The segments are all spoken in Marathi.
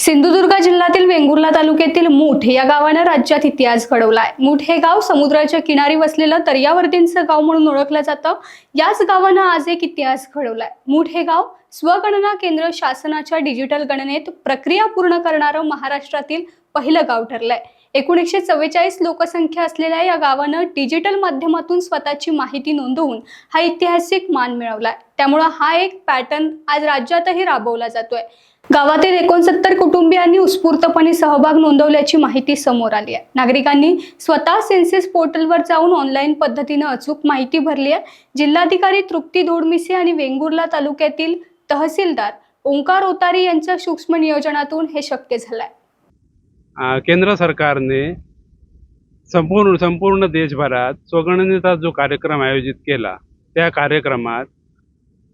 सिंधुदुर्ग जिल्ह्यातील वेंगुर्ला तालुक्यातील मूठ या गावानं राज्यात इतिहास घडवलाय। मूठ हे गाव समुद्राच्या किनारी वसलेलं दर्यावर्दींचं गाव म्हणून ओळखलं जातं। याच गावानं आज एक इतिहास घडवलाय। मूठ हे गाव स्वगणना केंद्र शासनाच्या डिजिटल गणनेत प्रक्रिया पूर्ण करणारं महाराष्ट्रातील पहिलं गाव ठरलंय। 1944 लोकसंख्या असलेल्या या गावानं डिजिटल माध्यमातून स्वतःची माहिती नोंदवून हा ऐतिहासिक मान मिळवलाय। त्यामुळे हा एक पॅटर्न आज राज्यातही राबवला जातोय। गावातील 69 कुटुंबियांनी उत्स्फूर्तपणे सहभाग नोंदवल्याची माहिती समोर आली आहे। नागरिकांनी स्वतः सेन्सस पोर्टलवर जाऊन ऑनलाईन पद्धतीने अचूक माहिती भरली आहे। जिल्हाधिकारी तृप्ती दोडमिसे आणि वेंगुर्ला तालुक्यातील तहसीलदार ओंकार ओतारी यांच्या सूक्ष्म नियोजनातून हे शक्य झालंय। केंद्र सरकारने संपूर्ण देशभरात स्वगणनेचा जो कार्यक्रम आयोजित केला, त्या कार्यक्रमात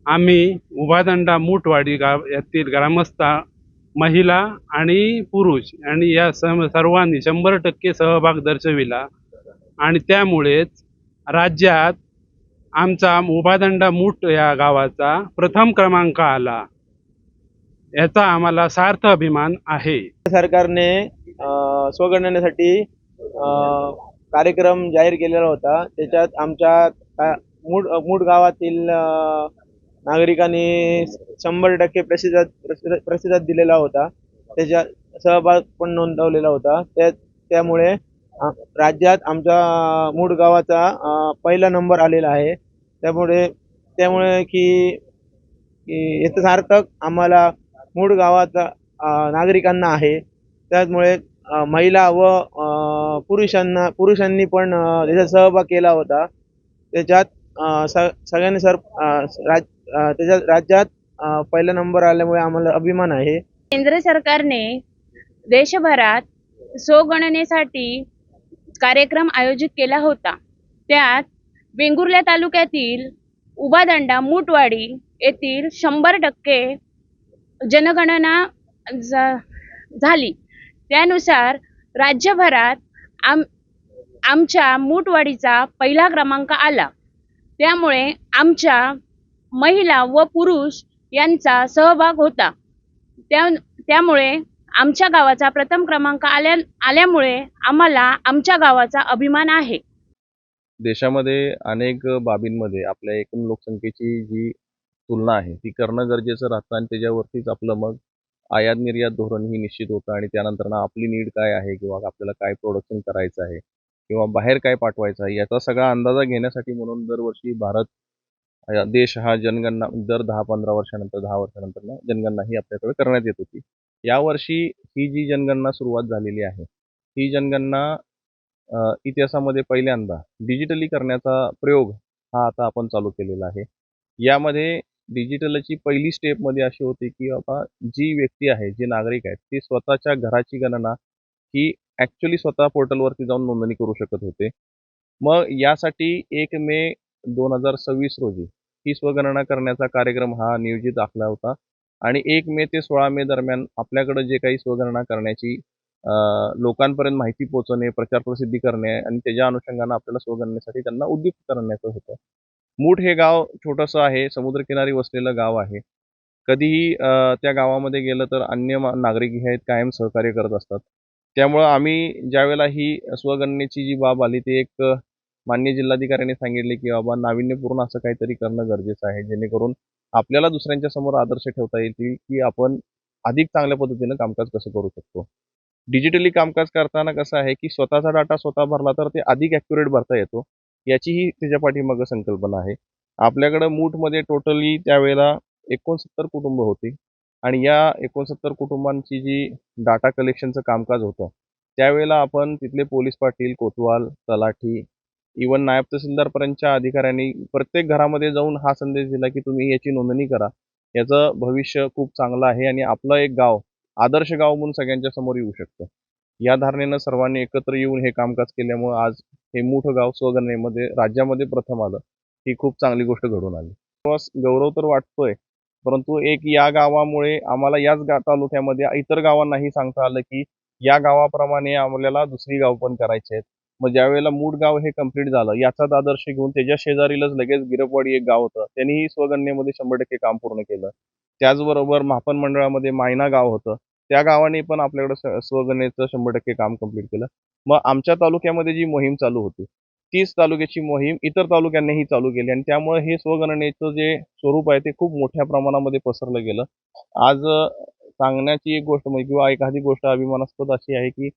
आम्ही उभादंडा मूठवाडी गाव यातील ग्रामस्थ महिला आणि पुरुष आणि या सर्वांनी 100% सहभाग दर्शविला आणि त्यामुळेच राज्यात आमचा उभादंडा मूठ या गावाचा प्रथम क्रमांक आला। याचा आम्हाला सार्थ अभिमान आहे। सरकारने स्वगणनेसाठी कार्यक्रम जाहीर केलेला होता। त्याच्यात आमच्या मूळ गावातील नागरिकांनी 100% प्रतिसाद दिलेला होता। त्याच्या सहभाग पण नोंदवलेला होता। त्यामुळे राज्यात आमच्या मूळ गावाचा पहिला नंबर आलेला आहे। त्यामुळे की याचं सार्थक आम्हाला मूळ गावाचा नागरिकांना आहे। त्यामुळे महिला व पुरुषांनी पण त्याच्यात सहभाग केला होता। त्याच्यात सगळ्यांनी त्याच्यात राज्यात पहिला नंबर आल्यामुळे आम्हाला अभिमान आहे। केंद्र सरकारने देशभरात स्वगणनेसाठी कार्यक्रम आयोजित केला होता। त्यात वेंगुर्ला तालुक्यातील उभादंडा मूठवाडी येथील 100% जनगणना झाली। त्यानुसार राज्यभरात आमच्या मूठवाडीचा पहिला क्रमांक आला। त्यामुळे आमच्या महिला व पुरुष यांचा सहभाग होता। त्यामुळे आमच्या गावाचा प्रथम क्रमांक आल्यामुळे आम्हाला आमच्या गावाचा अभिमान आहे। देशामध्ये अनेक बाबींमध्ये आपल्या एकूण लोकसंख्येची जी तुलना आहे ती करणं गरजेचं राहतं आणि त्याच्यावरतीच आपलं मग आयात निर्यात धोरण ही निश्चित होतं आणि त्यानंतर आपली नीड काय आहे किंवा आपल्याला काय प्रोडक्शन करायचं आहे किंवा बाहेर काय पाठवायचं आहे याचा सगळा अंदाजा घेण्यासाठी म्हणून दरवर्षी भारत देश हा जनगणना दर 10-15 वर्षानंतर 10 वर्षानंतर जनगणना ही आपल्याकडे करण्यात येत होती। यावर्षी ही जी जनगणना सुरुवात झालेली आहे ही जनगणना इतिहासामध्ये पहिल्यांदा डिजिटली करण्याचा प्रयोग हा आता आपण चालू केलेला आहे। यामध्ये डिजिटलची पहिली स्टेपमध्ये अशी होती की बाबा जी व्यक्ती आहे, जे नागरिक आहेत, ते स्वतःच्या घराची गणना ही ॲक्च्युली स्वतः पोर्टलवरती जाऊन नोंदणी करू शकत होते। मग यासाठी 1 मे 2026 रोजी ही स्वगणना करण्याचा कार्यक्रम हा नियोजित आखला होता आणि 1 मे ते 16 मे दरम्यान आपल्याकडे जे काही स्वगणना करण्याची लोकांपर्यंत माहिती पोहोचवणे, प्रचार प्रसिद्धी करणे आणि त्याच्या अनुषंगाने आपल्याला स्वगणनेसाठी त्यांना उद्युक्त करण्याचं होतं। मूठ हे गाव छोटंसं आहे, समुद्रकिनारी वसलेलं गाव आहे। कधीही त्या गावामध्ये गेलं तर अन्य नागरिक हे आहेत कायम सहकार्य करत असतात। त्यामुळं आम्ही ज्यावेळेला ही स्वगणनेची जी बाब आली ती एक माननीय जिल्हाधिकाऱ्यांनी सांगितले की बाबा नाविन्यपूर्ण असं काहीतरी करणं गरजेचं आहे, जेणेकरून आपल्याला दुसऱ्यांच्या समोर आदर्श ठेवता येईल की आपण अधिक चांगल्या पद्धतीनं कामकाज कसं करू शकतो। डिजिटली कामकाज करताना कसं आहे की स्वतःचा डाटा स्वतः भरला तर ते अधिक ॲक्युरेट भरता येतो, याचीही त्याच्या पाठीमागं संकल्पना आहे। आपल्याकडं मूठमध्ये टोटली त्यावेळेला 69 कुटुंब होती आणि या 69 कुटुंबांची जी डाटा कलेक्शनचं कामकाज होतं त्यावेळेला आपण तिथले पोलीस पाटील, कोतवाल, तलाठी, इवन नायब तहसीलदारपर्यंतच्या अधिकाऱ्यांनी प्रत्येक घरामध्ये जाऊन हा संदेश दिला की तुम्ही याची नोंदणी करा, याचं भविष्य खूप चांगलं आहे आणि आपलं एक गाव आदर्श गाव म्हणून सगळ्यांच्या समोर येऊ शकतं। या धारणेनं सर्वांनी एकत्र येऊन हे कामकाज केल्यामुळे आज हे मूठ गाव स्वगणनेमध्ये राज्यामध्ये प्रथम आलं। ही खूप चांगली गोष्ट घडून आली। गौरव तर वाटतोय, परंतु एक या गावामुळे आम्हाला याच तालुक्यामध्ये इतर गावांनाही सांगता आलं की या गावाप्रमाणे आपल्याला दुसरी गाव पण करायचे आहेत। मग ज्यावेळेला मूठ गाव हे कंप्लीट झालं याचाच आदर्श घेऊन त्याच्या शेजारीलच लगेच गिरपवाडी एक गाव होतं, त्यांनीही स्वगणनेमध्ये 100% काम पूर्ण केलं। त्याचबरोबर मापन मंडळामध्ये मायना गाव होतं, त्या गावाने पण आपल्याकडे स्वगणनेचं 100% काम कंप्लीट केलं. मग आमच्या तालुक्यामध्ये जी मोहीम चालू होती तीच तालुक्याची मोहीम इतर तालुक्यांनीही चालू केली आणि त्यामुळे हे स्वगणनेचं जे स्वरूप आहे ते खूप मोठ्या प्रमाणामध्ये पसरलं गेलं. आज सांगण्याची एक गोष्ट म्हणजे किंवा एखादी गोष्ट अभिमानास्पद अशी आहे की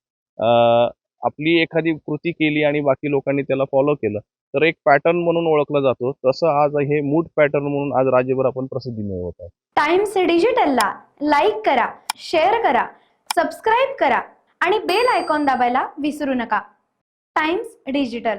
आपली एखादी कृती केली आणि बाकी लोकांनी त्याला फॉलो केलं तर एक पॅटर्न म्हणून ओळखला जातो. तसं आज हे मूठ पॅटर्न म्हणून आज राज्यभर आपण प्रसिद्धी मिळवत आहे. टाइम्स डिजिटलला लाईक करा, शेअर करा, सबस्क्राईब करा आणि बेल आयकॉन दाबायला विसरू नका. Times digital.